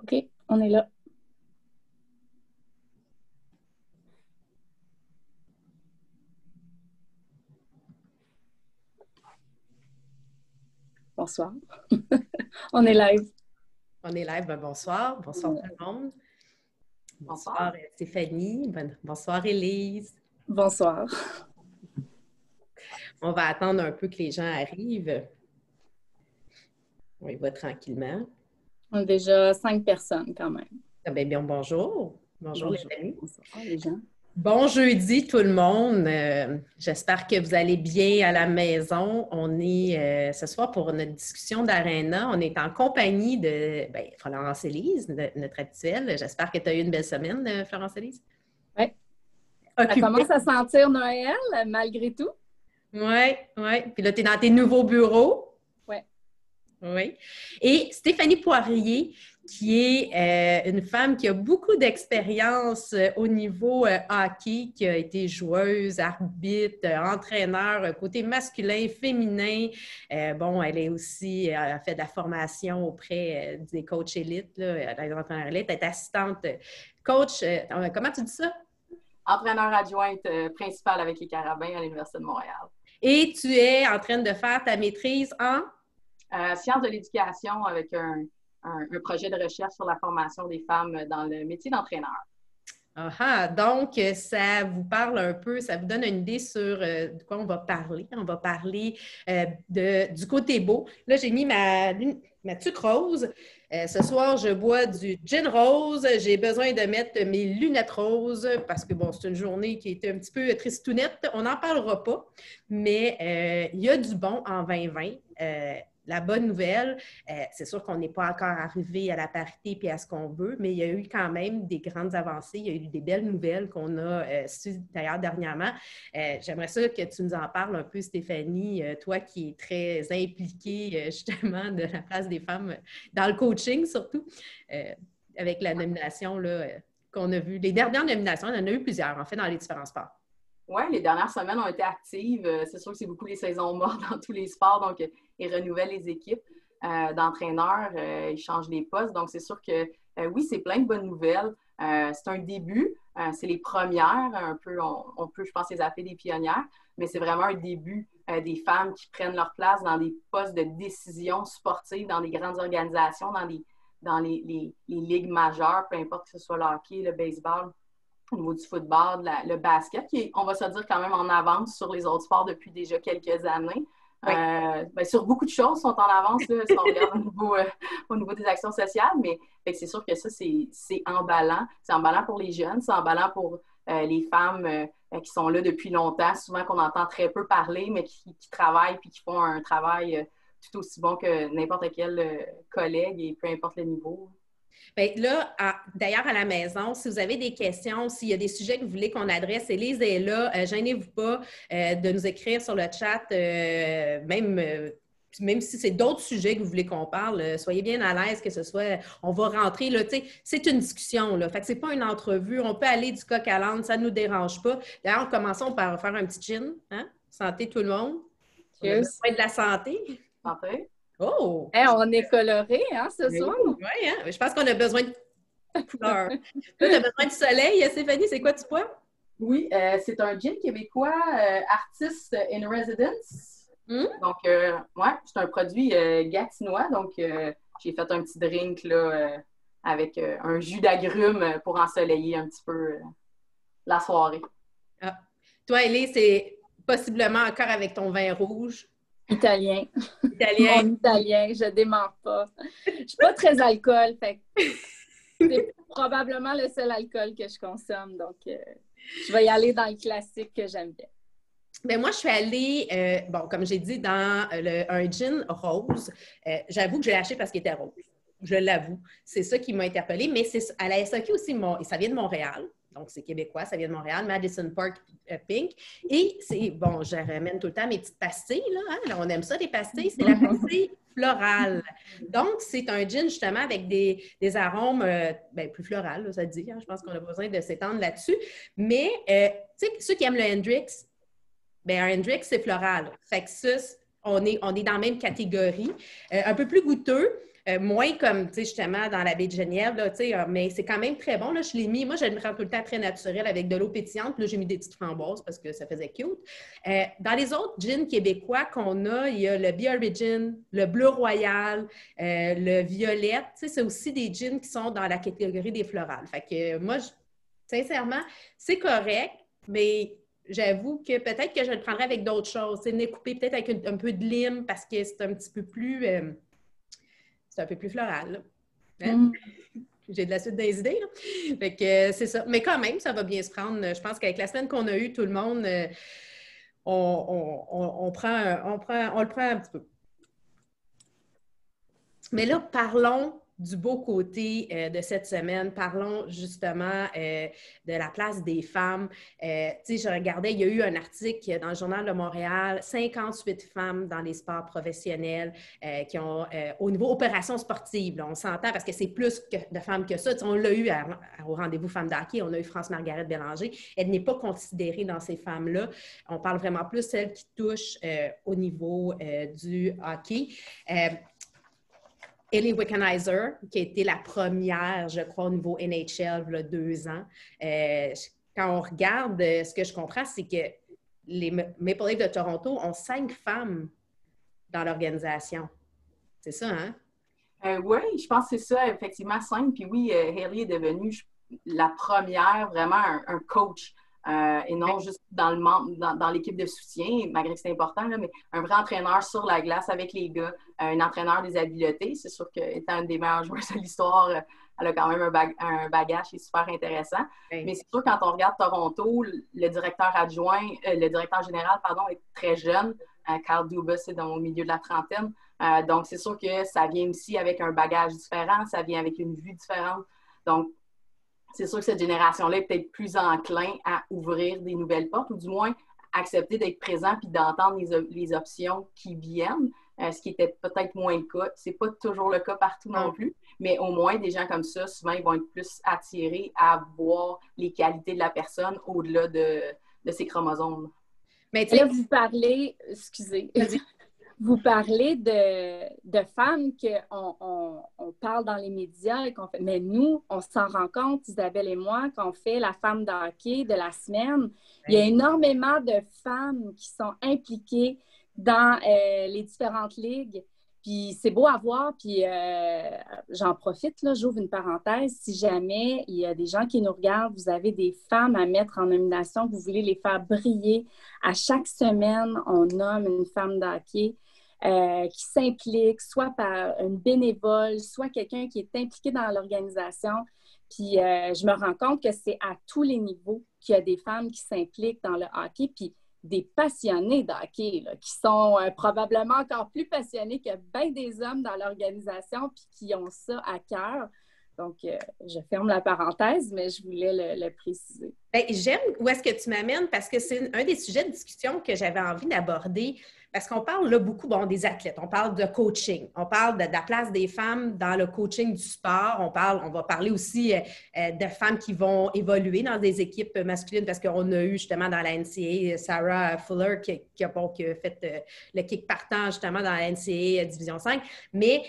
OK, on est là. Bonsoir. On est live. On est live. Bonsoir. Bonsoir tout le monde. Bonsoir Stéphanie. Bonsoir Élise. Bonsoir. On va attendre un peu que les gens arrivent. On y va tranquillement. On a déjà 5 personnes quand même. Ah bien, bonjour. Bonjour les amis. Bonsoir les gens. Bon jeudi tout le monde. J'espère que vous allez bien à la maison. On est ce soir pour notre discussion d'Arena. On est en compagnie de Florence-Élise, notre habituelle. J'espère que tu as eu une belle semaine, Florence-Élise. Oui. Ça commence à sentir Noël, malgré tout. Oui. Puis là, tu es dans tes nouveaux bureaux. Oui. Oui. Et Stéphanie Poirier, qui est une femme qui a beaucoup d'expérience au niveau hockey, qui a été joueuse, arbitre, entraîneur, côté masculin, féminin. Elle est aussi, elle a fait de la formation auprès des coachs élites, des entraîneurs élites. Elle est assistante coach, comment tu dis ça? Entraîneur adjointe principale avec les Carabins à l'Université de Montréal. Et tu es en train de faire ta maîtrise en? Sciences de l'éducation avec un projet de recherche sur la formation des femmes dans le métier d'entraîneur. Donc, ça vous parle un peu, ça vous donne une idée sur de quoi on va parler. On va parler du côté beau. Là, j'ai mis ma tuque rose. Ce soir, je bois du gin rose. J'ai besoin de mettre mes lunettes roses parce que, c'est une journée qui était un petit peu tristounette. On n'en parlera pas, mais il y a du bon en 2020. La bonne nouvelle, c'est sûr qu'on n'est pas encore arrivé à la parité et à ce qu'on veut, mais il y a eu quand même des grandes avancées. Il y a eu des belles nouvelles qu'on a sues d'ailleurs dernièrement. J'aimerais ça que tu nous en parles un peu, Stéphanie, toi qui es très impliquée justement de la place des femmes dans le coaching surtout, avec la nomination qu'on a vue. Les dernières nominations, on en a eu plusieurs en fait dans les différents sports. Oui, les dernières semaines ont été actives. C'est sûr que c'est beaucoup les saisons mortes dans tous les sports, donc ils renouvellent les équipes d'entraîneurs, ils changent les postes. Donc, c'est sûr que oui, c'est plein de bonnes nouvelles. C'est un début, c'est les premières, un peu, on peut, je pense, les appeler des pionnières, mais c'est vraiment un début des femmes qui prennent leur place dans des postes de décision sportive, dans des grandes organisations, dans les ligues majeures, peu importe que ce soit le hockey, le baseball, au niveau du football, le basket, qui est, on va se dire, quand même en avance sur les autres sports depuis déjà quelques années. Oui. Sur beaucoup de choses sont en avance, là, si on regarde au niveau des actions sociales, mais c'est sûr que ça, c'est emballant. C'est emballant pour les jeunes, c'est emballant pour les femmes qui sont là depuis longtemps, souvent qu'on entend très peu parler, mais qui travaillent puis qui font un travail tout aussi bon que n'importe quel collègue et peu importe le niveau. Bien, là, d'ailleurs, à la maison, si vous avez des questions, s'il y a des sujets que vous voulez qu'on adresse, Élise est là. Gênez-vous pas de nous écrire sur le chat, même si c'est d'autres sujets que vous voulez qu'on parle, soyez bien à l'aise que ce soit, on va rentrer, là, tu sais, c'est une discussion, là, fait que c'est pas une entrevue, on peut aller du coq à l'âne, ça ne nous dérange pas. D'ailleurs, commençons par faire un petit gin, hein? Santé tout le monde. Cheers. On a besoin de la santé. Santé. Oh! Hey, on est colorés, hein, ce soir? Oui, hein? Je pense qu'on a besoin de couleur. Là, tu as besoin de soleil, Stéphanie, c'est quoi tu bois? Oui, c'est un gin québécois, Artist in Residence. Donc, c'est un produit gatinois. Donc, j'ai fait un petit drink là, avec un jus d'agrumes pour ensoleiller un petit peu la soirée. Ah. Toi, Élise, c'est possiblement encore avec ton vin rouge. Italien. Italien. Mon italien, je dément pas. Je suis pas très alcool, fait que c'est probablement le seul alcool que je consomme. Donc, je vais y aller dans le classique que j'aime bien. Bien, moi, je suis allée, comme j'ai dit, dans un gin rose. J'avoue que j'ai acheté parce qu'il était rose. Je l'avoue. C'est ça qui m'a interpellée. Mais c'est à la SAQ aussi, ça vient de Montréal. Donc, c'est québécois, ça vient de Montréal, Madison Park Pink. Et c'est, je ramène tout le temps mes petites pastilles, là, hein? On aime ça, les pastilles. C'est la pastille florale. Donc, c'est un gin, justement, avec des arômes plus florales, là, ça dit. Hein? Je pense qu'on a besoin de s'étendre là-dessus. Mais, tu sais, ceux qui aiment le Hendrix, un Hendrix, c'est floral. Fait que ça, on est dans la même catégorie. Un peu plus goûteux. Moins comme, tu sais, justement, dans la baie de Genève, là, tu sais, mais c'est quand même très bon. Là, je l'ai mis. Moi, je le rends tout le temps très naturel avec de l'eau pétillante. Puis là, j'ai mis des petites framboises parce que ça faisait cute. Dans les autres gins québécois qu'on a, il y a le BRB Gin, le Bleu Royal, le Violette. Tu sais, c'est aussi des gins qui sont dans la catégorie des florales. Fait que moi, sincèrement, c'est correct, mais j'avoue que peut-être que je le prendrais avec d'autres choses. C'est le couper peut-être avec un peu de lime parce que c'est un petit peu plus... c'est un peu plus floral, là. Hein? J'ai de la suite des idées, là. Fait que c'est ça. Mais quand même, ça va bien se prendre. Je pense qu'avec la semaine qu'on a eue, tout le monde, on le prend un petit peu. Mais là, parlons du beau côté de cette semaine. Parlons justement de la place des femmes. Tu sais, je regardais, il y a eu un article dans le Journal de Montréal, 58 femmes dans les sports professionnels qui ont, au niveau opération sportive, là, on s'entend parce que c'est plus de femmes que ça. Tu sais, on l'a eu au rendez-vous femmes d'hockey, on a eu France-Margaret Bélanger. Elle n'est pas considérée dans ces femmes-là. On parle vraiment plus de celles qui touchent au niveau du hockey. Ellie Wickenheiser, qui a été la première, je crois, au niveau NHL, il y a 2 ans. Quand on regarde, ce que je comprends, c'est que les Maple Leafs de Toronto ont 5 femmes dans l'organisation. C'est ça, hein? Oui, je pense que c'est ça, effectivement, 5. Puis oui, Hailey est devenue la première, vraiment un coach. Et non juste dans l'équipe de soutien, malgré que c'est important, là, mais un vrai entraîneur sur la glace avec les gars, un entraîneur des habiletés. C'est sûr qu'étant une des meilleures joueuses de l'histoire, elle a quand même un bagage qui est super intéressant. Oui. Mais c'est sûr, quand on regarde Toronto, le directeur général, est très jeune. Carl Dubas, c'est au milieu de la trentaine. Donc, c'est sûr que ça vient aussi avec un bagage différent, ça vient avec une vue différente. Donc, c'est sûr que cette génération-là est peut-être plus enclin à ouvrir des nouvelles portes ou du moins accepter d'être présent puis d'entendre les options qui viennent, ce qui était peut-être moins le cas. C'est pas toujours le cas partout non plus, mais au moins, des gens comme ça, souvent, ils vont être plus attirés à voir les qualités de la personne au-delà de ses chromosomes. Mais là, vous parlez, excusez, vous parlez de femmes qu'on parle dans les médias et qu'on fait. Mais nous, on s'en rend compte, Isabelle et moi, qu'on fait la femme de hockey de la semaine. Il y a énormément de femmes qui sont impliquées dans les différentes ligues. Puis c'est beau à voir, puis j'en profite, là, j'ouvre une parenthèse. Si jamais il y a des gens qui nous regardent, vous avez des femmes à mettre en nomination, vous voulez les faire briller. À chaque semaine, on nomme une femme de hockey qui s'implique, soit par une bénévole, soit quelqu'un qui est impliqué dans l'organisation. Puis je me rends compte que c'est à tous les niveaux qu'il y a des femmes qui s'impliquent dans le hockey, puis des passionnés de hockey, là, qui sont probablement encore plus passionnés que bien des hommes dans l'organisation, puis qui ont ça à cœur. Donc, je ferme la parenthèse, mais je voulais le préciser. Bien, j'aime où est-ce que tu m'amènes parce que c'est un des sujets de discussion que j'avais envie d'aborder parce qu'on parle là beaucoup des athlètes, on parle de coaching, on parle de la place des femmes dans le coaching du sport, on va parler aussi de femmes qui vont évoluer dans des équipes masculines parce qu'on a eu justement dans la NCAA Sarah Fuller qui a fait le kick partant justement dans la NCAA Division 5, mais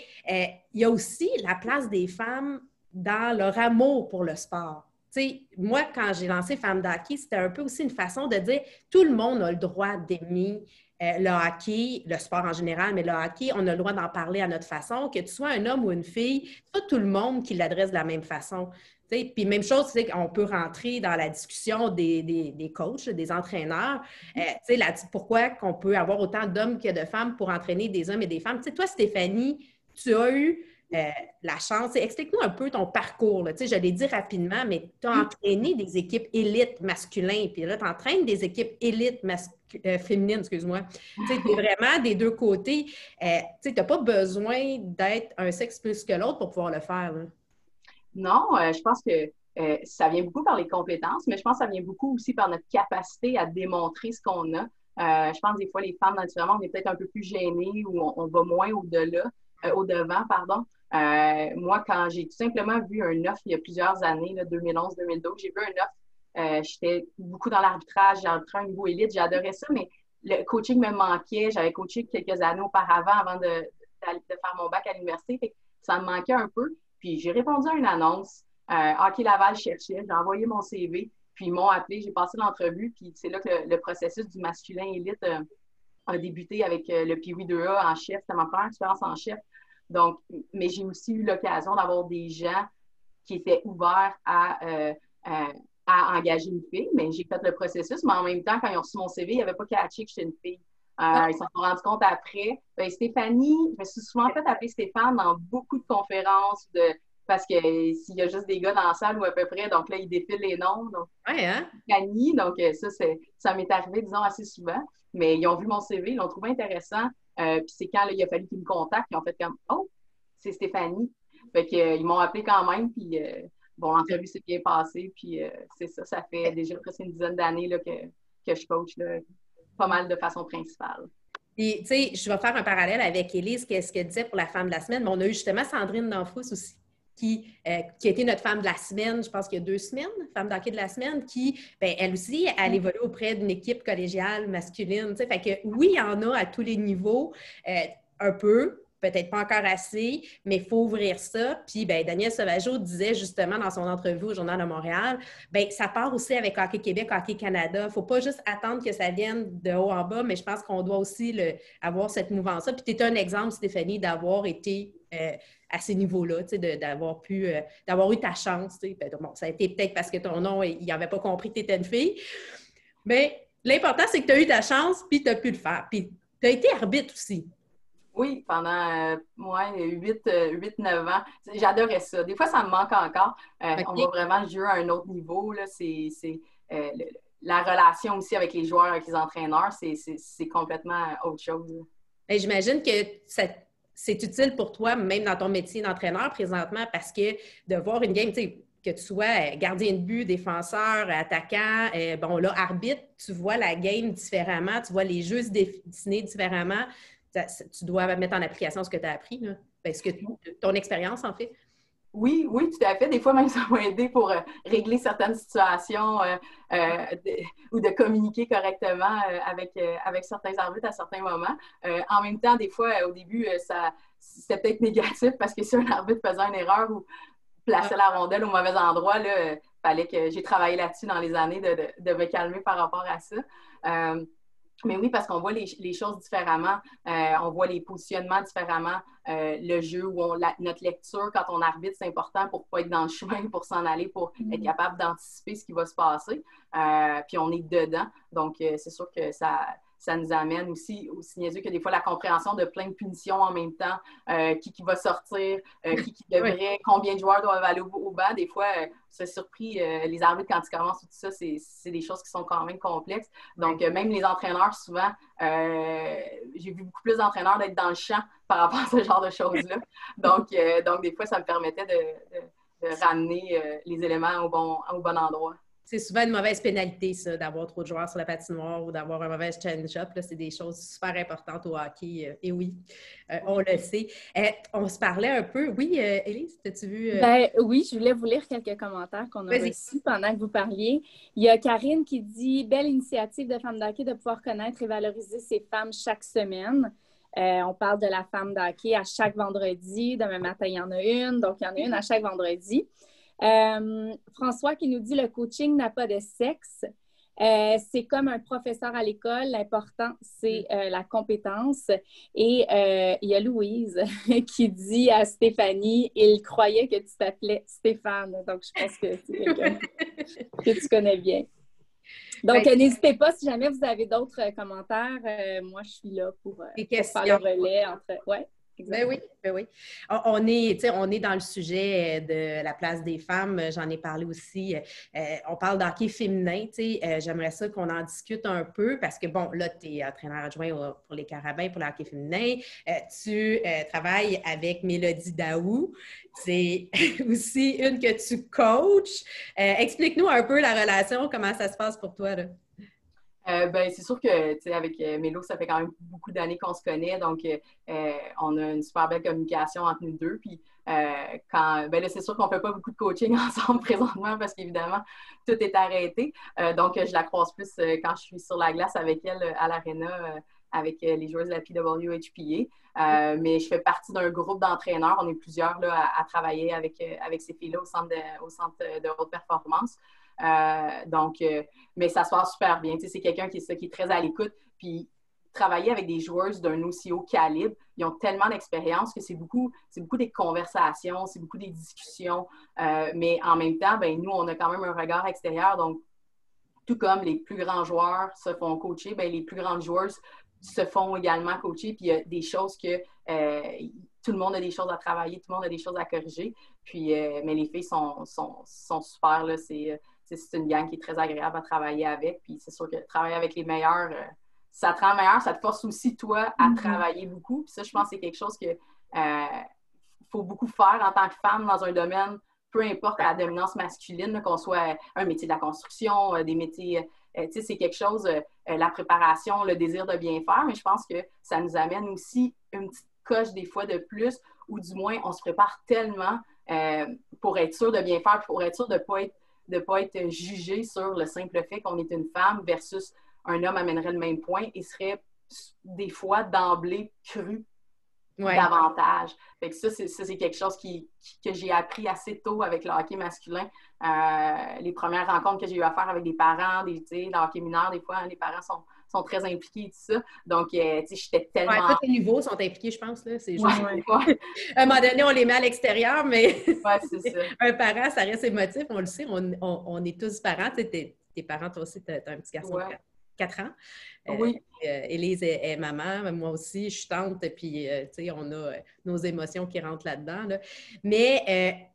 il y a aussi la place des femmes dans leur amour pour le sport. Tu sais, moi, quand j'ai lancé Femmes d'hockey, c'était un peu aussi une façon de dire tout le monde a le droit d'aimer le hockey, le sport en général, mais le hockey, on a le droit d'en parler à notre façon, que tu sois un homme ou une fille, c'est pas tout le monde qui l'adresse de la même façon. Tu sais, puis même chose, c'est qu'on peut rentrer dans la discussion des coachs, des entraîneurs. Tu sais, pourquoi qu'on peut avoir autant d'hommes que de femmes pour entraîner des hommes et des femmes. Tu sais, toi, Stéphanie, tu as eu la chance. Explique-nous un peu ton parcours. Là. Je l'ai dit rapidement, mais tu as entraîné des équipes élites masculines, puis là, tu entraînes des équipes élites féminines, excuse-moi. Tu es vraiment des deux côtés. Tu n'as pas besoin d'être un sexe plus que l'autre pour pouvoir le faire. Là. Non, je pense que ça vient beaucoup par les compétences, mais je pense que ça vient beaucoup aussi par notre capacité à démontrer ce qu'on a. Je pense que des fois, les femmes, naturellement, on est peut-être un peu plus gênées ou on va moins au-devant, pardon. Moi, quand j'ai tout simplement vu un offre il y a plusieurs années, 2011-2012, j'ai vu un offre. J'étais beaucoup dans l'arbitrage, j'ai arbitré un niveau élite, j'adorais ça, mais le coaching me manquait. J'avais coaché quelques années auparavant avant de faire mon bac à l'université. ça me manquait un peu. Puis j'ai répondu à une annonce. Hockey Laval cherchait, j'ai envoyé mon CV, puis ils m'ont appelé, j'ai passé l'entrevue, puis c'est là que le processus du masculin élite a débuté avec le Pee-Wee 2A en chef. C'était ma première expérience en chef. Donc, mais j'ai aussi eu l'occasion d'avoir des gens qui étaient ouverts à engager une fille, mais j'ai fait le processus, mais en même temps, quand ils ont reçu mon CV, ils n'avaient pas catché que j'étais une fille. Ils se sont rendus compte après. Ben, Stéphanie, je me suis souvent fait appeler Stéphane dans beaucoup de conférences, parce que s'il y a juste des gars dans la salle ou à peu près, donc là, ils défilent les noms. Donc, Ouais, hein? Stéphanie, donc ça m'est arrivé, disons, assez souvent. Mais ils ont vu mon CV, ils l'ont trouvé intéressant. Puis c'est quand là, il a fallu qu'ils me contactent, ils ont fait comme « Oh, c'est Stéphanie ». Fait qu'ils m'ont appelé quand même, puis bon, l'entrevue s'est bien passée, puis c'est ça, ça fait déjà presque une dizaine d'années là, que je coach là, pas mal de façon principale. Puis, tu sais, je vais faire un parallèle avec Élise, qu'est-ce qu'elle disait pour la femme de la semaine, mais on a eu justement Sandrine Danfous aussi, qui a été notre femme de la semaine, je pense qu'il y a 2 semaines, femme d'hockey de la semaine, qui, bien, elle aussi, elle évolue auprès d'une équipe collégiale masculine, tu sais, fait que oui, il y en a à tous les niveaux, un peu, peut-être pas encore assez, mais il faut ouvrir ça. Puis, bien, Daniel Sauvageau disait justement dans son entrevue au Journal de Montréal, bien, ça part aussi avec Hockey Québec, Hockey Canada. Il ne faut pas juste attendre que ça vienne de haut en bas, mais je pense qu'on doit aussi avoir cette mouvance-là. Puis, tu es un exemple, Stéphanie, d'avoir été à ces niveaux-là, d'avoir eu ta chance. Bon, ça a été peut-être parce que ton nom, il n'avait pas compris que tu étais une fille. Mais l'important, c'est que tu as eu ta chance, puis tu as pu le faire. Puis, tu as été arbitre aussi. Oui, pendant 8-9 ans. J'adorais ça. Des fois, ça me manque encore. Okay. On va vraiment jouer à un autre niveau. Là. La relation aussi avec les joueurs, avec les entraîneurs, c'est complètement autre chose. Bien, j'imagine que c'est utile pour toi, même dans ton métier d'entraîneur présentement, parce que de voir une game, tu sais, que tu sois gardien de but, défenseur, attaquant, bon là, arbitre, tu vois la game différemment, tu vois les jeux se dessiner différemment. Tu dois mettre en application ce que tu as appris, là. Ton expérience, en fait. Oui, tout à fait. Des fois, même, ça m'a aidé pour régler certaines situations ou de communiquer correctement avec certains arbitres à certains moments. En même temps, des fois, au début, c'était peut-être négatif parce que si un arbitre faisait une erreur ou plaçait la rondelle au mauvais endroit, il fallait que j'ai travaillé là-dessus dans les années de me calmer par rapport à ça. Mais oui, parce qu'on voit les choses différemment, on voit les positionnements différemment, le jeu ou notre lecture quand on arbitre, c'est important pour ne pas être dans le chemin, pour s'en aller, pour être capable d'anticiper ce qui va se passer. Puis on est dedans, donc c'est sûr que ça nous amène aussi niaiseux que des fois la compréhension de plein de punitions en même temps, qui va sortir, qui devrait, combien de joueurs doivent aller au banc. Des fois, c'est surpris, les arbitres quand ils commencent tout ça, c'est des choses qui sont quand même complexes. Donc, même les entraîneurs, souvent, j'ai vu beaucoup plus d'entraîneurs d'être dans le champ par rapport à ce genre de choses-là. Donc des fois, ça me permettait de ramener les éléments au bon endroit. C'est souvent une mauvaise pénalité, ça, d'avoir trop de joueurs sur la patinoire ou d'avoir un mauvais change-up. C'est des choses super importantes au hockey. Et oui, on le sait. On se parlait un peu. Oui, Élise, as-tu vu? Oui, je voulais vous lire quelques commentaires qu'on a reçus pendant que vous parliez. Il y a Karine qui dit « Belle initiative de Femmes d'hockey de pouvoir connaître et valoriser ces femmes chaque semaine. » On parle de la femme d'hockey à chaque vendredi. Demain matin, il y en a une. Donc, il y en a une à chaque vendredi. François qui nous dit « Le coaching n'a pas de sexe. C'est comme un professeur à l'école. L'important, c'est la compétence. » Et il y a Louise qui dit à Stéphanie « Il croyait que tu t'appelais Stéphane. » Donc, je pense que c'est quelqu'un que tu connais bien. Donc, n'hésitez pas si jamais vous avez d'autres commentaires. Moi, je suis là pour faire le relais entre... Ouais. Ben oui. On est dans le sujet de la place des femmes. J'en ai parlé aussi. On parle d'hockey féminin. J'aimerais ça qu'on en discute un peu parce que, bon, là, tu es entraîneur adjoint pour les Carabins, pour le hockey féminin. Tu travailles avec Mélodie Daou. C'est aussi une que tu coaches. Explique-nous un peu la relation, comment ça se passe pour toi, là. C'est sûr que avec Mélo, ça fait quand même beaucoup d'années qu'on se connaît, donc on a une super belle communication entre nous deux. Puis là, c'est sûr qu'on ne fait pas beaucoup de coaching ensemble présentement parce qu'évidemment, tout est arrêté. Donc, je la croise plus quand je suis sur la glace avec elle à l'aréna avec les joueuses de la PWHPA. Mais je fais partie d'un groupe d'entraîneurs. On est plusieurs là, à travailler avec ces filles-là au centre de haute performance. Mais ça se passe super bien. C'est quelqu'un qui est très à l'écoute. Puis travailler avec des joueuses d'un aussi haut calibre, ils ont tellement d'expérience que c'est beaucoup des conversations, c'est beaucoup des discussions. Mais en même temps, ben, nous, on a quand même un regard extérieur. Donc, tout comme les plus grands joueurs se font coacher, ben, les plus grandes joueuses se font également coacher. Puis il y a des choses que tout le monde a des choses à travailler, tout le monde a des choses à corriger. Puis, mais les filles sont super. Là. C'est une gang qui est très agréable à travailler avec. Puis c'est sûr que travailler avec les meilleurs, ça te rend meilleur, ça te force aussi, toi, à travailler beaucoup. Puis ça, je pense que c'est quelque chose que faut beaucoup faire en tant que femme dans un domaine, peu importe la dominance masculine, qu'on soit un métier de la construction, des métiers, tu sais, c'est quelque chose, la préparation, le désir de bien faire, mais je pense que ça nous amène aussi une petite coche des fois de plus, ou du moins, on se prépare tellement pour être sûr de bien faire, pour être sûr de ne pas être jugé sur le simple fait qu'on est une femme versus un homme amènerait le même point et serait des fois d'emblée cru davantage. Fait que ça, c'est quelque chose que j'ai appris assez tôt avec le hockey masculin. Les premières rencontres que j'ai eu à faire avec des parents, le hockey mineur, des fois, les parents sont très impliqués et tout ça. Donc, j'étais tellement... Tous les niveaux sont impliqués, je pense. Là. C'est juste... À un moment donné, on les met à l'extérieur, mais c'est ça. Un parent, ça reste émotif. On le sait, on est tous parents. Tes parents, toi aussi, tu as un petit garçon de 4 ans. Oui. Élise est maman, moi aussi, je suis tante, puis on a nos émotions qui rentrent là-dedans. Là. Mais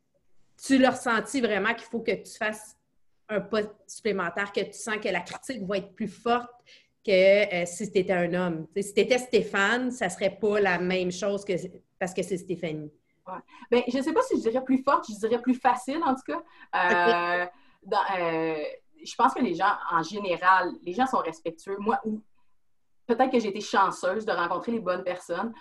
tu l'as ressenti vraiment qu'il faut que tu fasses un pas supplémentaire, que tu sens que la critique va être plus forte que si tu étais un homme. T'sais, si tu étais Stéphane, ça ne serait pas la même chose que parce que c'est Stéphanie. Ouais. Bien, je ne sais pas si je dirais plus forte, je dirais plus facile en tout cas. Je pense que les gens, en général, les gens sont respectueux. Moi, peut-être que j'ai été chanceuse de rencontrer les bonnes personnes,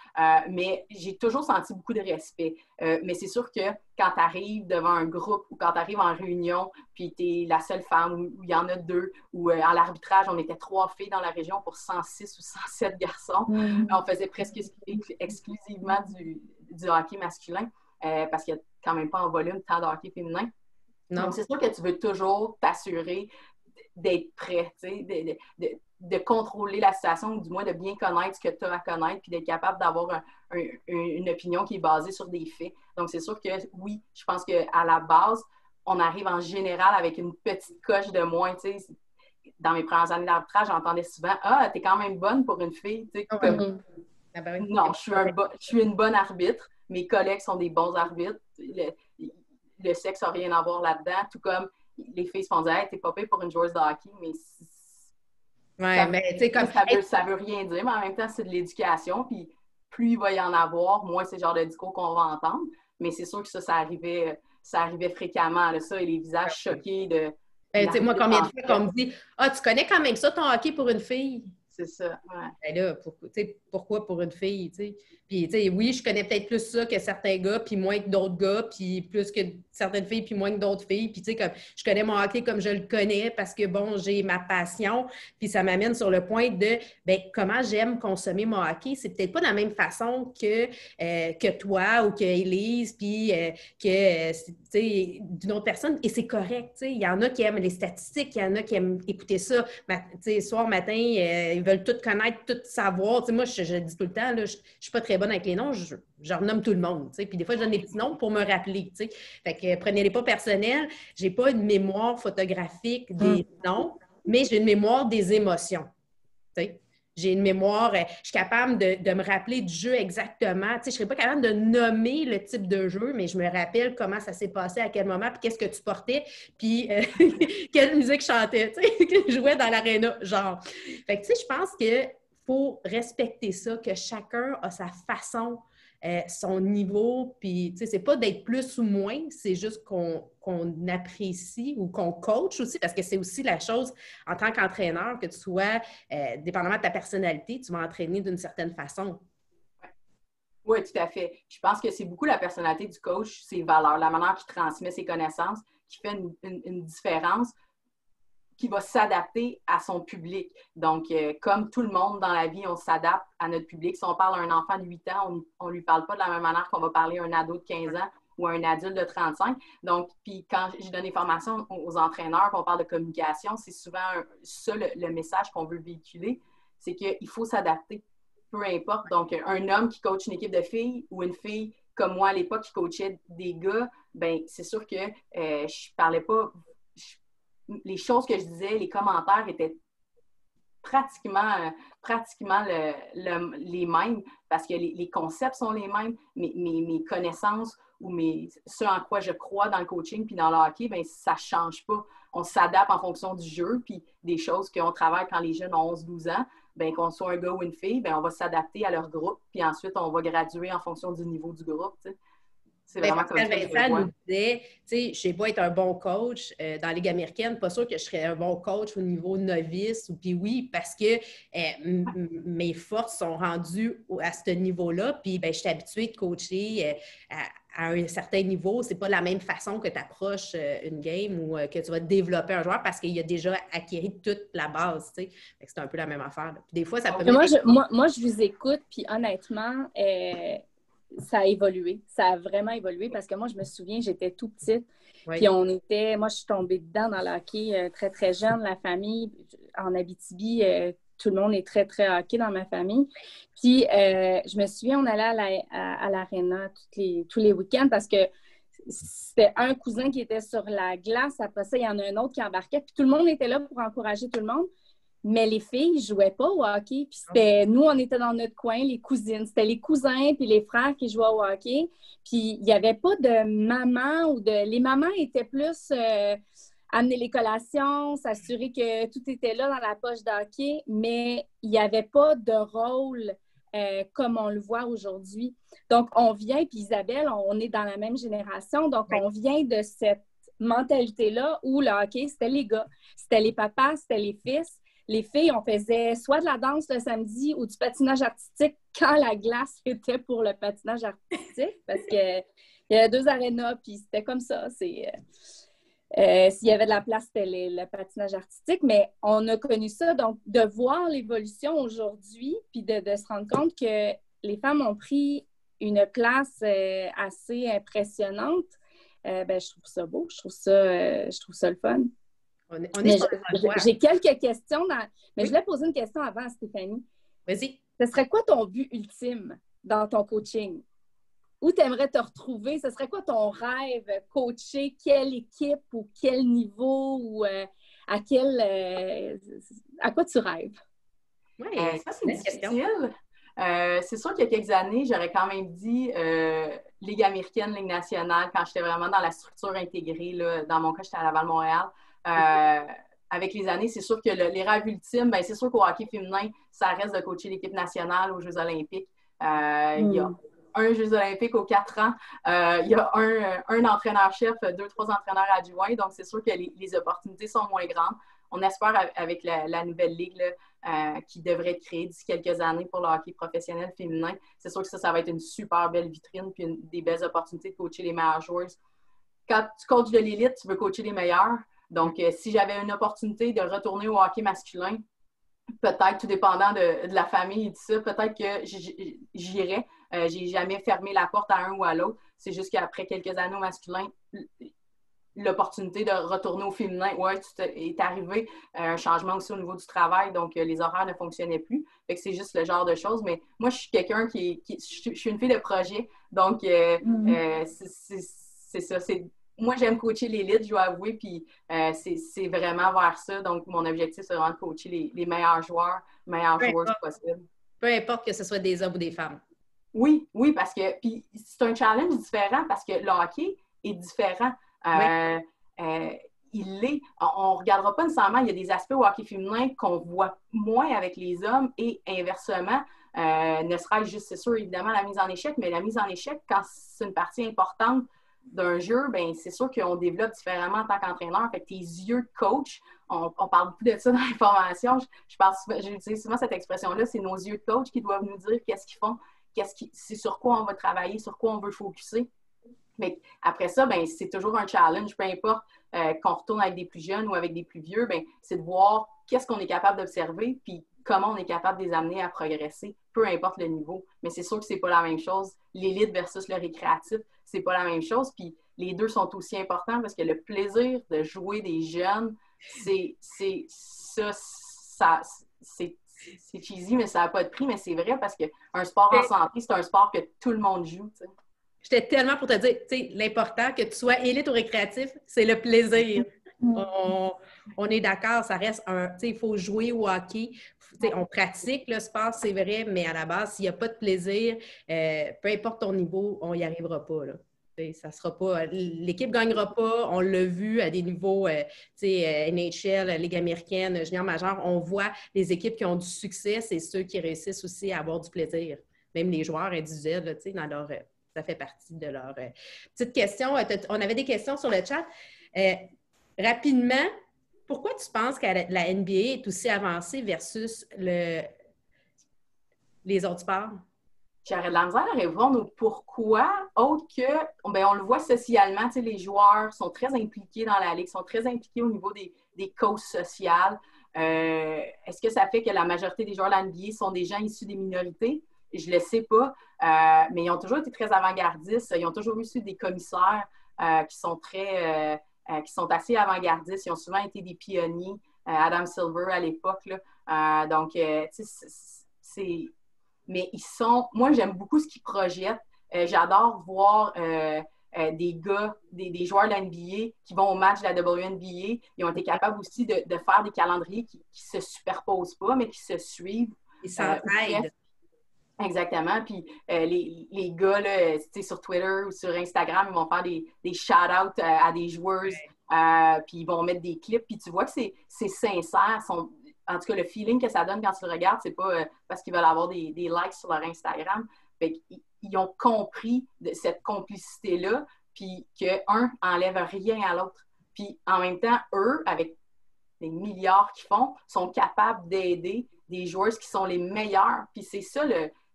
mais j'ai toujours senti beaucoup de respect. Mais c'est sûr que quand tu arrives devant un groupe ou quand tu arrives en réunion, puis tu es la seule femme, ou il y en a 2, ou à l'arbitrage, on était 3 filles dans la région pour 106 ou 107 garçons. On faisait presque exclusivement du hockey masculin, parce qu'il n'y a quand même pas en volume tant de hockey féminin. Non. Donc, c'est sûr que tu veux toujours t'assurer d'être prêt, de contrôler la situation, ou du moins de bien connaître ce que tu as à connaître, puis d'être capable d'avoir une opinion qui est basée sur des faits. Donc, c'est sûr que oui, je pense qu'à la base, on arrive en général avec une petite coche de moins. Dans mes premières années d'arbitrage, j'entendais souvent « Ah, t'es quand même bonne pour une fille. » Non, je suis une bonne arbitre. Mes collègues sont des bons arbitres. Le sexe n'a rien à voir là-dedans, tout comme les filles se font dire hey, « T'es pas payée pour une joueuse de hockey. » Mais ça veut rien dire, mais en même temps, c'est de l'éducation. Puis plus il va y en avoir, moins c'est le genre de discours qu'on va entendre. Mais c'est sûr que ça arrivait fréquemment. Là, ça, et les visages choqués de... moi, combien de fois qu'on me dit « Ah, tu connais quand même ça, ton hockey pour une fille? » C'est ça, ouais. Ben là, pourquoi pour une fille, tu sais? Puis, tu sais, oui, je connais peut-être plus ça que certains gars, puis moins que d'autres gars, puis plus que certaines filles, puis moins que d'autres filles. Puis, tu sais, comme je connais mon hockey comme je le connais parce que, bon, j'ai ma passion, puis ça m'amène sur le point de, bien, comment j'aime consommer mon hockey. C'est peut-être pas de la même façon que toi ou que Élise, puis tu sais, d'une autre personne. Et c'est correct, tu sais. Il y en a qui aiment les statistiques, il y en a qui aiment écouter ça. Tu sais, soir, matin, ils veulent tout connaître, tout savoir. Tu sais, moi, je dis tout le temps, là, je suis pas très bonne avec les noms, je renomme tout le monde. Tu sais. Puis des fois, je donne des petits noms pour me rappeler. Tu sais. Fait que prenez-les pas personnels. J'ai pas une mémoire photographique des noms, mais j'ai une mémoire des émotions. Tu sais. J'ai une mémoire, je suis capable de me rappeler du jeu exactement. Tu sais, je ne serais pas capable de nommer le type de jeu, mais je me rappelle comment ça s'est passé, à quel moment, puis qu'est-ce que tu portais, puis quelle musique chantais, tu sais, que je jouais dans l'aréna, genre. Fait que, tu sais, je pense qu'il faut respecter ça, que chacun a sa façon, son niveau, puis, tu sais, c'est pas d'être plus ou moins, c'est juste qu'on apprécie ou qu'on coach aussi, parce que c'est aussi la chose en tant qu'entraîneur, que tu sois, dépendamment de ta personnalité, tu vas entraîner d'une certaine façon. Oui, tout à fait. Je pense que c'est beaucoup la personnalité du coach, ses valeurs, la manière qu'il transmet ses connaissances, qui fait une différence. qui va s'adapter à son public. Donc, comme tout le monde dans la vie, on s'adapte à notre public. Si on parle à un enfant de 8 ans, on ne lui parle pas de la même manière qu'on va parler à un ado de 15 ans ou à un adulte de 35. Donc, puis quand je donne des formations aux entraîneurs, on parle de communication, c'est souvent ça le message qu'on veut véhiculer, c'est qu'il faut s'adapter, peu importe. Donc, un homme qui coach une équipe de filles ou une fille comme moi à l'époque qui coachait des gars, bien, c'est sûr que je parlais pas... les choses que je disais, les commentaires étaient pratiquement les mêmes parce que les concepts sont les mêmes, mes connaissances ou ce en quoi je crois dans le coaching puis dans le hockey, bien, ça ne change pas. On s'adapte en fonction du jeu puis des choses qu'on travaille quand les jeunes ont 11-12 ans, bien, qu'on soit un gars ou une fille, bien, on va s'adapter à leur groupe puis ensuite, on va graduer en fonction du niveau du groupe, tu sais. C'est vraiment comme ça. Vincent nous disait, tu sais, je ne sais pas être un bon coach dans la Ligue américaine, pas sûr que je serais un bon coach au niveau novice ou puis oui, parce que mes forces sont rendues à ce niveau-là, puis ben, je suis habituée de coacher à un certain niveau. C'est pas la même façon que tu approches une game ou que tu vas développer un joueur parce qu'il a déjà acquis toute la base, tu sais. C'est un peu la même affaire. Puis des fois, ça peut... Moi, je vous écoute, puis honnêtement... ça a évolué. Ça a vraiment évolué parce que moi, je me souviens, j'étais tout petite. Oui. Puis moi, je suis tombée dedans dans le hockey très, très jeune. La famille, en Abitibi, tout le monde est très, très hockey dans ma famille. Puis, je me souviens, on allait à l'aréna tous les week-ends parce que c'était un cousin qui était sur la glace. Après ça, il y en a un autre qui embarquait. Puis, tout le monde était là pour encourager tout le monde. Mais les filles ne jouaient pas au hockey. Puis nous, on était dans notre coin, les cousines. C'était les cousins puis les frères qui jouaient au hockey. Puis il n'y avait pas de maman ou de... Les mamans étaient plus amener les collations, s'assurer que tout était là dans la poche de hockey, mais il n'y avait pas de rôle comme on le voit aujourd'hui. Donc, on vient, puis Isabelle, on est dans la même génération, donc on vient de cette mentalité-là où le hockey, c'était les gars, c'était les papas, c'était les fils. Les filles, on faisait soit de la danse le samedi ou du patinage artistique quand la glace était pour le patinage artistique, parce qu'il y avait 2 arénas, puis c'était comme ça. S'il y avait de la place, c'était le patinage artistique, mais on a connu ça. Donc, de voir l'évolution aujourd'hui, puis de se rendre compte que les femmes ont pris une place assez impressionnante, je trouve ça beau, je trouve ça le fun. J'ai quelques questions, mais je voulais poser une question avant à Stéphanie. Vas-y. Ce serait quoi ton but ultime dans ton coaching? Où tu aimerais te retrouver? Ce serait quoi ton rêve? Coacher quelle équipe ou quel niveau ou à quoi tu rêves? Oui, ça, c'est difficile. C'est sûr qu'il y a quelques années, j'aurais quand même dit Ligue américaine, Ligue nationale, quand j'étais vraiment dans la structure intégrée. Là, dans mon cas, j'étais à Laval-Montréal. Avec les années, c'est sûr que les rêves ultimes, c'est sûr qu'au hockey féminin, ça reste de coacher l'équipe nationale aux Jeux olympiques. Il y a un Jeux olympiques aux 4 ans. Il y a un entraîneur-chef, 2-3 entraîneurs adjoints. Donc, c'est sûr que les opportunités sont moins grandes. On espère avec la nouvelle ligue là, qui devrait être créée d'ici quelques années pour le hockey professionnel féminin. C'est sûr que ça va être une super belle vitrine puis des belles opportunités de coacher les meilleures joueuses. Quand tu coaches de l'élite, tu veux coacher les meilleurs. Donc, si j'avais une opportunité de retourner au hockey masculin, peut-être, tout dépendant de la famille et tout ça, peut-être que j'irais. J'ai jamais fermé la porte à un ou à l'autre. C'est juste qu'après quelques années au masculin, l'opportunité de retourner au féminin, est arrivé un changement aussi au niveau du travail, donc les horaires ne fonctionnaient plus. Fait que c'est juste le genre de choses. Mais moi, je suis quelqu'un je suis une fille de projet, donc c'est ça. Moi, j'aime coacher l'élite, je dois avouer, puis c'est vraiment vers ça. Donc, mon objectif, c'est vraiment de coacher les meilleurs joueurs, joueuses possibles. Peu importe que ce soit des hommes ou des femmes. Oui, parce que puis c'est un challenge différent parce que le hockey est différent. On ne regardera pas nécessairement, il y a des aspects au hockey féminin qu'on voit moins avec les hommes et inversement, ne serait-ce juste, c'est sûr, évidemment, la mise en échec, mais la mise en échec, quand c'est une partie importante d'un jeu, c'est sûr qu'on développe différemment en tant qu'entraîneur. Fait que tes yeux de coach, on parle beaucoup de ça dans les formations. J'utilise souvent cette expression-là, c'est nos yeux de coach qui doivent nous dire qu'est-ce qu'ils font, c'est sur quoi on va travailler, sur quoi on veut focusser. Mais après ça, ben, c'est toujours un challenge, peu importe qu'on retourne avec des plus jeunes ou avec des plus vieux, ben, c'est de voir qu'est-ce qu'on est capable d'observer, puis comment on est capable de les amener à progresser, peu importe le niveau. Mais c'est sûr que c'est pas la même chose. L'élite versus le récréatif, c'est pas la même chose. Puis les deux sont aussi importants parce que le plaisir de jouer des jeunes, c'est cheesy, mais ça n'a pas de prix, mais c'est vrai parce qu'un sport en santé, c'est un sport que tout le monde joue. T'sais. J'étais tellement pour te dire, tu sais, l'important que tu sois élite ou récréatif, c'est le plaisir. On est d'accord, ça reste un... Tu sais, il faut jouer au hockey. On pratique le sport, c'est vrai, mais à la base, s'il n'y a pas de plaisir, peu importe ton niveau, on n'y arrivera pas, là. Ça sera pas... L'équipe ne gagnera pas. On l'a vu à des niveaux, NHL, Ligue américaine, junior majeur. On voit les équipes qui ont du succès, c'est ceux qui réussissent aussi à avoir du plaisir. Même les joueurs individuels, là, dans leur... ça fait partie de leur... Petite question, on avait des questions sur le chat. Rapidement, pourquoi tu penses que la NBA est aussi avancée versus les autres sports? J'aurais de la misère à répondre au pourquoi, autre que, bien, on le voit socialement, les joueurs sont très impliqués dans la ligue, sont très impliqués au niveau des causes sociales. Est-ce que ça fait que la majorité des joueurs de la NBA sont des gens issus des minorités? Je ne le sais pas, mais ils ont toujours été très avant-gardistes. Ils ont toujours eu des commissaires qui sont assez avant-gardistes. Ils ont souvent été des pionniers. Adam Silver à l'époque. Donc, c'est... Mais ils sont... Moi, j'aime beaucoup ce qu'ils projettent. J'adore voir des gars, des joueurs de la NBA qui vont au match de la WNBA. Ils ont été capables aussi de faire des calendriers qui ne se superposent pas, mais qui se suivent. Ils s'entraident. Exactement. Puis les gars, là, sur Twitter ou sur Instagram, ils vont faire des shout-outs à des joueuses. Puis ils vont mettre des clips. Puis tu vois que c'est sincère. En tout cas, le feeling que ça donne quand tu le regardes, c'est pas parce qu'ils veulent avoir des likes sur leur Instagram. Fait qu'ils ont compris de cette complicité-là, puis qu'un enlève rien à l'autre. Puis en même temps, eux, avec les milliards qu'ils font, sont capables d'aider des joueuses qui sont les meilleures. Puis c'est ça,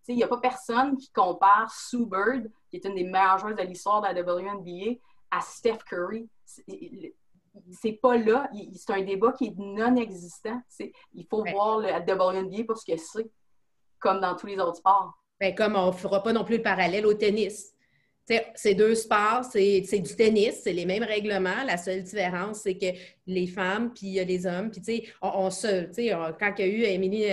il n'y a pas personne qui compare Sue Bird, qui est une des meilleures joueuses de l'histoire de la WNBA, à Steph Curry. C'est pas là. C'est un débat qui est non existant. Il faut voir la WNBA pour ce que c'est, comme dans tous les autres sports. Bien, comme on ne fera pas non plus le parallèle au tennis. C'est deux sports, c'est du tennis, c'est les mêmes règlements. La seule différence, c'est que les femmes, puis les hommes, puis quand il y a eu Émilie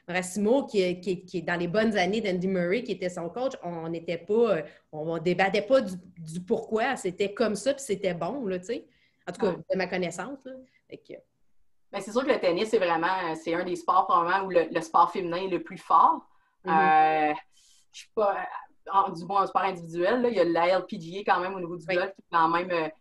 Racimo, qui est dans les bonnes années d'Andy Murray, qui était son coach, on n'était pas, on débattait pas du pourquoi, c'était comme ça, puis c'était bon, là, tu sais. En tout cas, de ma connaissance, là. Bien, c'est sûr que le tennis, c'est un des sports probablement où le sport féminin est le plus fort. Je suis pas... du moins un sport individuel, là, il y a la LPGA quand même au niveau du golf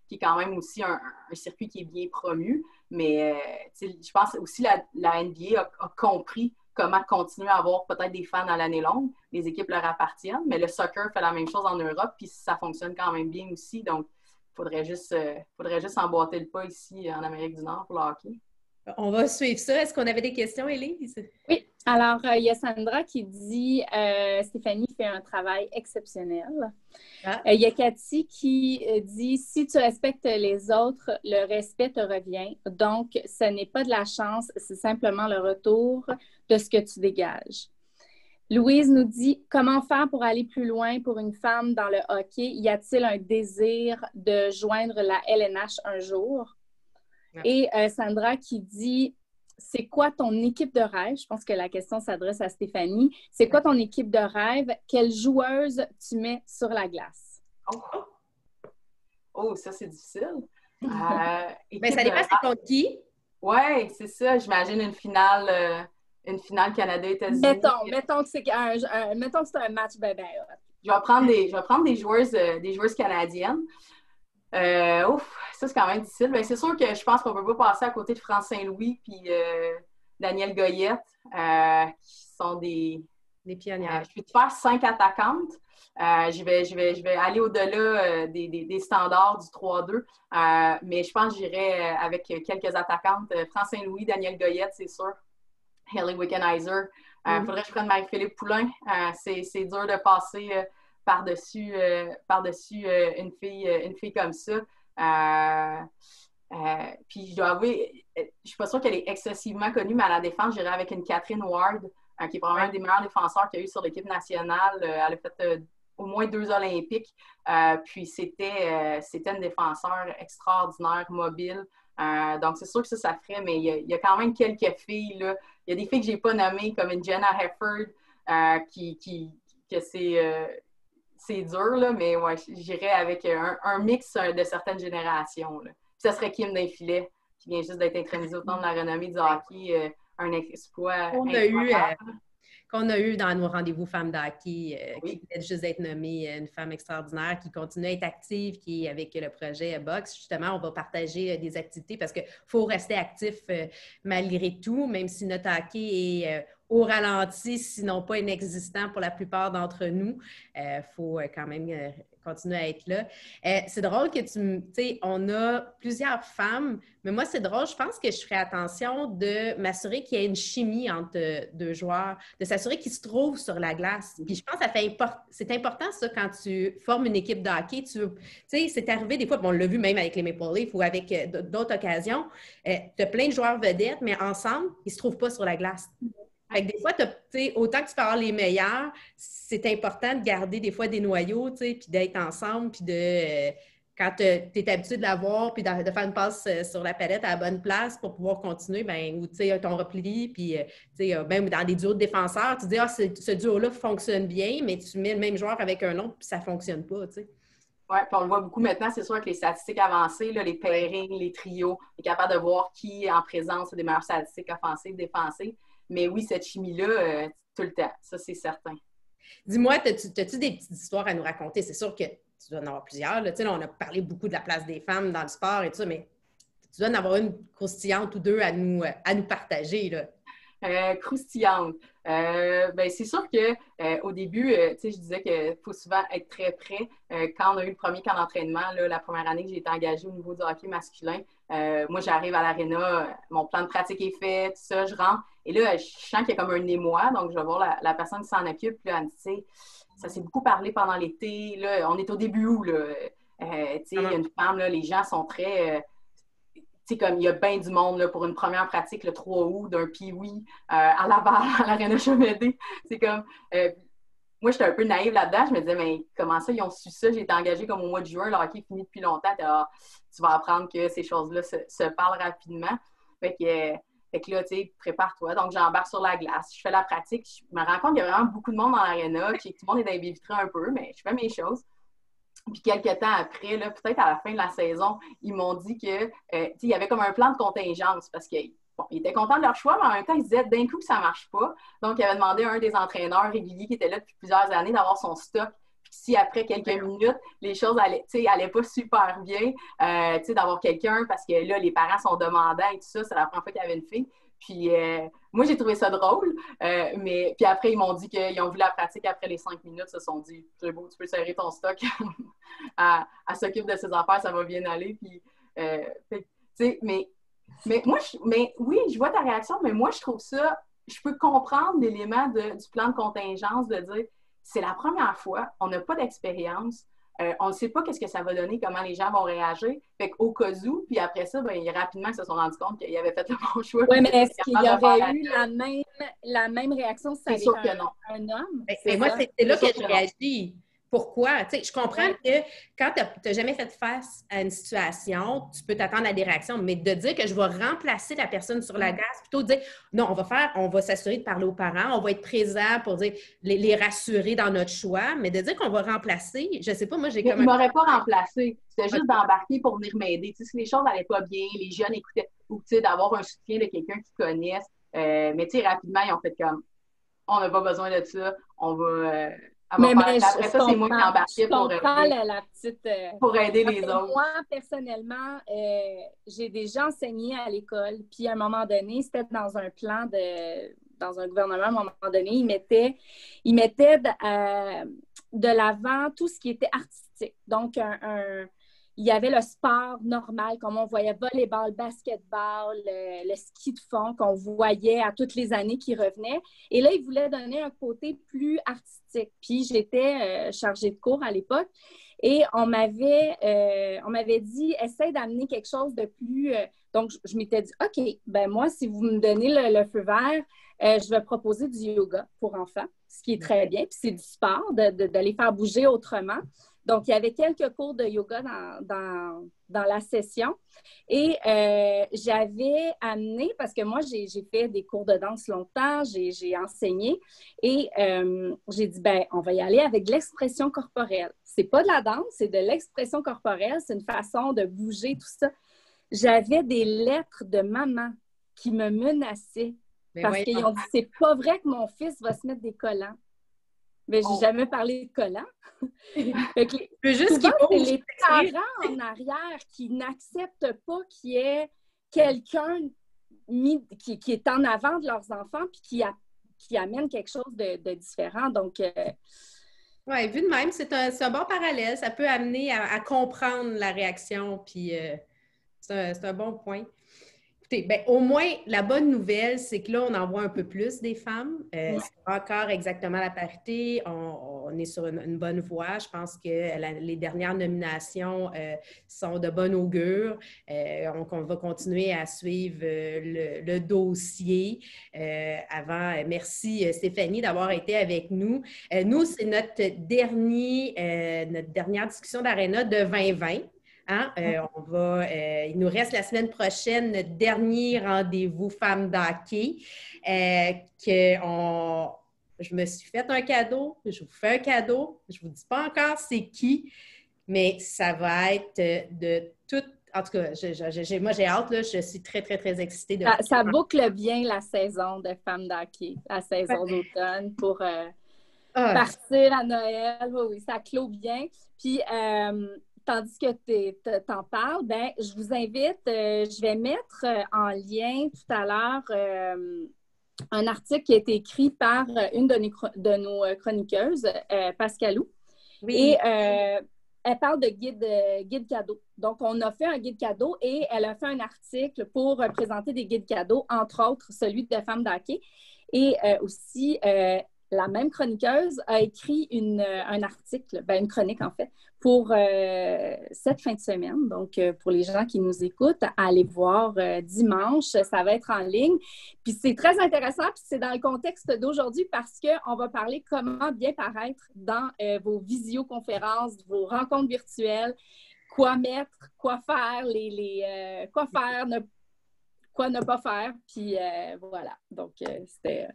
qui est quand même aussi un circuit qui est bien promu. Mais je pense aussi la NBA a compris comment continuer à avoir peut-être des fans à l'année longue. Les équipes leur appartiennent, mais le soccer fait la même chose en Europe, puis ça fonctionne quand même bien aussi. Donc, il faudrait juste emboîter le pas ici en Amérique du Nord pour le hockey. On va suivre ça. Est-ce qu'on avait des questions, Élise? Oui. Alors, il y a Sandra qui dit Stéphanie fait un travail exceptionnel. Il y a Cathy qui dit si tu respectes les autres, le respect te revient. Donc, ce n'est pas de la chance, c'est simplement le retour de ce que tu dégages. Louise nous dit comment faire pour aller plus loin pour une femme dans le hockey? Y a-t-il un désir de joindre la LNH un jour? Et Sandra qui dit c'est quoi ton équipe de rêve? Je pense que la question s'adresse à Stéphanie. C'est quoi ton équipe de rêve? Quelle joueuse tu mets sur la glace? Oh ça, c'est difficile. Ben, ça dépend c'est contre qui. Oui, c'est ça. J'imagine une finale Canada-États-Unis. Mettons que c'est un match bébé. Je vais prendre des joueuses canadiennes. Ça, c'est quand même difficile. Ben, c'est sûr que je pense qu'on ne peut pas passer à côté de France Saint-Louis et Danielle Goyette, qui sont des pionnières. Je vais te faire 5 attaquantes. Je vais aller au-delà des standards du 3-2. Mais je pense que j'irai avec quelques attaquantes. France Saint-Louis, Danielle Goyette, c'est sûr. Hayley Wickenheiser. Faudrait que je prenne Marie-Philippe Poulin. C'est dur de par-dessus une fille comme ça. Puis je dois avouer, je suis pas sûre qu'elle est excessivement connue, mais à la défense, j'irais avec une Catherine Ward, qui est probablement un des meilleurs défenseurs qu'il y a eu sur l'équipe nationale. Elle a fait au moins 2 Olympiques. Puis c'était une défenseur extraordinaire, mobile. Donc c'est sûr que ça ferait, mais il y a quand même quelques filles, là. Il y a des filles que j'ai pas nommées, comme une Jenna Hefford, que c'est dur, là, mais ouais, j'irais avec un mix de certaines générations, là. Puis ça serait Kim Dainfilet, qui vient juste d'être intronisée au temps de la renommée du hockey, un exploit qu'on a eu dans nos rendez-vous femmes d'hockey, oui. qui venait juste d'être nommée une femme extraordinaire, qui continue à être active, qui est avec le projet Box. Justement, on va partager des activités parce qu'il faut rester actif malgré tout, même si notre hockey est au ralenti, sinon pas inexistant pour la plupart d'entre nous. Il faut quand même continuer à être là. C'est drôle que tu sais, on a plusieurs femmes, mais moi, c'est drôle, je pense que je ferais attention de m'assurer qu'il y ait une chimie entre 2 joueurs, de s'assurer qu'ils se trouvent sur la glace. Puis je pense que c'est important, ça, quand tu formes une équipe de hockey. Tu sais, c'est arrivé des fois, bon, on l'a vu même avec les Maple Leafs ou avec d'autres occasions, tu as plein de joueurs vedettes, mais ensemble, ils ne se trouvent pas sur la glace. Fait que des fois, autant que tu peux avoir les meilleurs, c'est important de garder des fois des noyaux, puis d'être ensemble, puis quand tu es habitué de l'avoir, puis de faire une passe sur la palette à la bonne place pour pouvoir continuer, bien, ou ton repli, puis même dans des duos de défenseurs, tu dis, ce duo-là fonctionne bien, mais tu mets le même joueur avec un autre, puis ça ne fonctionne pas, tu sais. Oui, puis on le voit beaucoup maintenant, c'est sûr, avec les statistiques avancées, là, les pairings, les trios, on est capable de voir qui, en présence, a des meilleures statistiques offensives, défensives. Mais oui, cette chimie-là, tout le temps, ça, c'est certain. Dis-moi, as-tu des petites histoires à nous raconter? C'est sûr que tu dois en avoir plusieurs. Là. Là, on a parlé beaucoup de la place des femmes dans le sport et tout ça, mais tu dois en avoir une croustillante ou deux à nous partager, là. Croustillante. Ben, c'est sûr que au début, je disais qu'il faut souvent être très près. Quand on a eu le premier camp d'entraînement, là, la première année que j'ai été engagée au niveau du hockey masculin, moi, j'arrive à l'aréna, mon plan de pratique est fait, tout ça, je rentre. Et là, je sens qu'il y a comme un émoi, donc je vais voir la personne qui s'en occupe. Là, elle me dit, tu sais, ça s'est beaucoup parlé pendant l'été. Là, on est au début août, là. Il y a une femme, là, les gens sont très... comme il y a bien du monde là, pour une première pratique le 3 août d'un pee-wee à Laval, à l'Aréna Chemédé. C'est comme... moi, j'étais un peu naïve là-dedans. Je me disais, mais comment ça, ils ont su ça? J'ai été engagée comme au mois de juin. Le hockey est fini depuis longtemps. Tu vas apprendre que ces choses-là se parlent rapidement. Fait que là, tu sais, prépare-toi. Donc, j'embarque sur la glace. Je fais la pratique. Je me rends compte qu'il y a vraiment beaucoup de monde dans l'aréna. Tout le monde est dans les baies vitrées un peu, mais je fais mes choses. Puis quelques temps après, là, peut-être à la fin de la saison, ils m'ont dit que il y avait comme un plan de contingence parce qu'ils étaient contents de leur choix, mais en même temps, ils se disaient d'un coup que ça ne marche pas. Donc, ils avaient demandé à un des entraîneurs réguliers qui était là depuis plusieurs années d'avoir son stock. Puis si après quelques minutes, les choses allaient pas super bien, d'avoir quelqu'un parce que là, les parents sont demandants et tout ça, c'est la première fois qu'il y avait une fille. Puis moi, j'ai trouvé ça drôle, mais puis après, ils m'ont dit qu'ils ont vu la pratique après les 5 minutes, se sont dit, c'est beau, tu peux serrer ton stock, elle s'occupe de ses affaires, ça va bien aller. Puis, mais oui, je vois ta réaction, mais moi, je trouve ça, je peux comprendre l'élément du plan de contingence, de dire, c'est la première fois, on n'a pas d'expérience. On ne sait pas qu'est-ce que ça va donner, comment les gens vont réagir. Fait qu'au cas où, puis après ça, rapidement, ils se sont rendus compte qu'ils avaient fait le bon choix. Oui, mais est-ce qu'il y aurait eu la même réaction si ça avait été un homme? Mais moi, c'est là que je réagis. Pourquoi? Tu sais, je comprends que quand tu n'as jamais fait face à une situation, tu peux t'attendre à des réactions, mais de dire que je vais remplacer la personne sur la glace, plutôt dire non, on va s'assurer de parler aux parents, on va être présent pour dire les rassurer dans notre choix, mais de dire qu'on va remplacer, je ne sais pas, moi j'ai comme. Ils ne m'auraient pas remplacé. C'était juste d'embarquer pour venir m'aider. Tu sais, si les choses n'allaient pas bien, les jeunes écoutaient, ou tu sais, d'avoir un soutien de quelqu'un qu'ils connaissent. Mais tu sais, rapidement, ils ont fait comme on n'a pas besoin de ça, on va. Mais après ça, c'est moi qui embarquais pour aider les autres. Moi, personnellement, j'ai déjà enseigné à l'école. Puis, à un moment donné, c'était dans un plan dans un gouvernement, à un moment donné, ils mettaient de l'avant tout ce qui était artistique. Donc, il y avait le sport normal, comme on voyait volleyball, basketball, le ski de fond qu'on voyait à toutes les années qui revenait. Et là, ils voulaient donner un côté plus artistique. Puis j'étais chargée de cours à l'époque et on m'avait dit, essaye d'amener quelque chose de plus... donc, je m'étais dit, OK, ben moi, si vous me donnez le feu vert, je vais proposer du yoga pour enfants, ce qui est très bien. Puis c'est du sport, de les faire bouger autrement. Donc, il y avait quelques cours de yoga dans la session. Et j'avais amené, parce que moi, j'ai fait des cours de danse longtemps, j'ai enseigné, et j'ai dit, ben, on va y aller avec de l'expression corporelle. C'est pas de la danse, c'est de l'expression corporelle, c'est une façon de bouger, tout ça. J'avais des lettres de maman qui me menaçaient parce qu'ils ont dit, c'est pas vrai que mon fils va se mettre des collants. Mais j'ai jamais parlé de collants. Juste souvent, c'est les parents en arrière qui n'acceptent pas qu'il y ait quelqu'un qui est en avant de leurs enfants puis qui amène quelque chose de différent. Donc, oui, vu de même, c'est un bon parallèle. Ça peut amener à comprendre la réaction, puis c'est un bon point. Écoutez, ben, au moins, la bonne nouvelle, c'est que là, on en voit un peu plus des femmes. C'est pas encore exactement la parité. On est sur une bonne voie. Je pense que les dernières nominations sont de bon augure. On va continuer à suivre le dossier. Merci Stéphanie d'avoir été avec nous. Nous, c'est notre dernière discussion d'Arena de 2020. Hein? Il nous reste la semaine prochaine notre dernier rendez-vous Femmes d'hockey. Je me suis fait un cadeau, je vous fais un cadeau. Je ne vous dis pas encore c'est qui, mais ça va être de tout. En tout cas, moi, j'ai hâte. Là, je suis très, très, très excitée. Ça boucle bien la saison de Femmes d'hockey, la saison d'automne pour partir à Noël. Oui, ça clôt bien. Puis, tandis que t'en parles, ben, je vous invite, je vais mettre en lien tout à l'heure un article qui a été écrit par une de nos chroniqueuses, Pascalou. Oui. Et elle parle de guide cadeau. Donc, on a fait un guide cadeau et elle a fait un article pour présenter des guides cadeaux, entre autres celui de Femmes d'hockey. Et aussi, la même chroniqueuse a écrit un article, une chronique en fait, pour cette fin de semaine. Donc, pour les gens qui nous écoutent, allez voir dimanche, ça va être en ligne. Puis c'est très intéressant, puis c'est dans le contexte d'aujourd'hui parce qu'on va parler comment bien paraître dans vos visioconférences, vos rencontres virtuelles, quoi mettre, quoi faire, quoi faire, quoi ne pas faire. Puis voilà, donc c'était...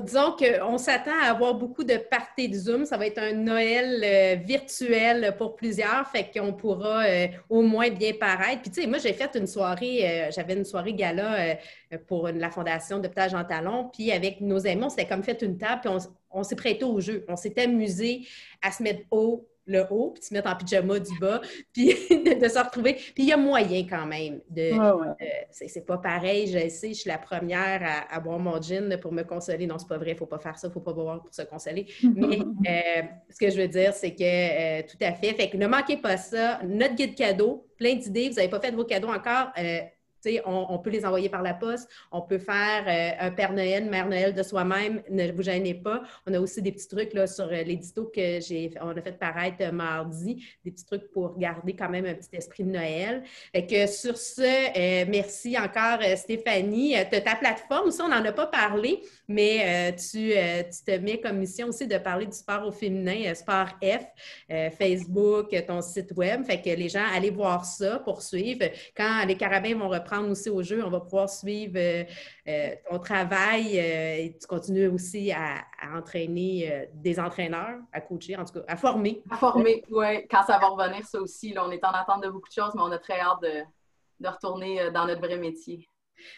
Disons qu'on s'attend à avoir beaucoup de parties de Zoom. Ça va être un Noël virtuel pour plusieurs, fait qu'on pourra au moins bien paraître. Puis, tu sais, moi, j'ai fait une soirée, j'avais une soirée gala pour la Fondation d'Hôpital Jean Talon. Puis, avec nos amis, on s'était comme fait une table, puis on s'est prêté au jeu. On s'est amusé à se mettre le haut, puis de se mettre en pyjama du bas, puis de se retrouver. Puis il y a moyen quand même. C'est pas pareil, je sais, je suis la première à boire mon gin pour me consoler. Non, c'est pas vrai, il ne faut pas faire ça, il ne faut pas boire pour se consoler. Mais ce que je veux dire, c'est que tout à fait. Fait que ne manquez pas ça. Notre guide cadeau, plein d'idées. Vous n'avez pas fait vos cadeaux encore. On peut les envoyer par la poste. On peut faire un Père Noël, Mère Noël de soi-même. Ne vous gênez pas. On a aussi des petits trucs là, sur l'édito on a fait paraître mardi, des petits trucs pour garder quand même un petit esprit de Noël. Fait que sur ce, merci encore Stéphanie. Tu as ta plateforme aussi, on n'en a pas parlé, mais tu te mets comme mission aussi de parler du sport au féminin, Sport F, Facebook, ton site web. Fait que les gens, allez voir ça pour suivre. Quand les Carabins vont reprendre aussi au jeu, on va pouvoir suivre ton travail et tu continues aussi à entraîner des entraîneurs, à coacher, en tout cas, à former. À former, oui. Quand ça va revenir, ça aussi. Là, on est en attente de beaucoup de choses, mais on a très hâte de retourner dans notre vrai métier.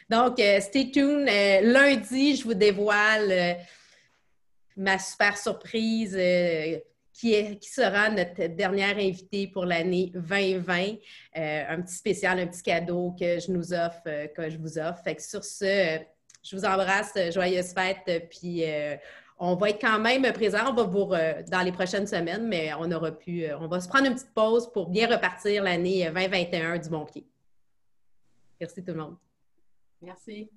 Donc, stay tuned. Lundi, je vous dévoile ma super surprise qui sera notre dernière invitée pour l'année 2020. Un petit spécial, un petit cadeau que je vous offre. Fait que sur ce, je vous embrasse, joyeuses fêtes, puis on va être quand même présent. On va dans les prochaines semaines, mais on va se prendre une petite pause pour bien repartir l'année 2021 du bon pied. Merci tout le monde. Merci.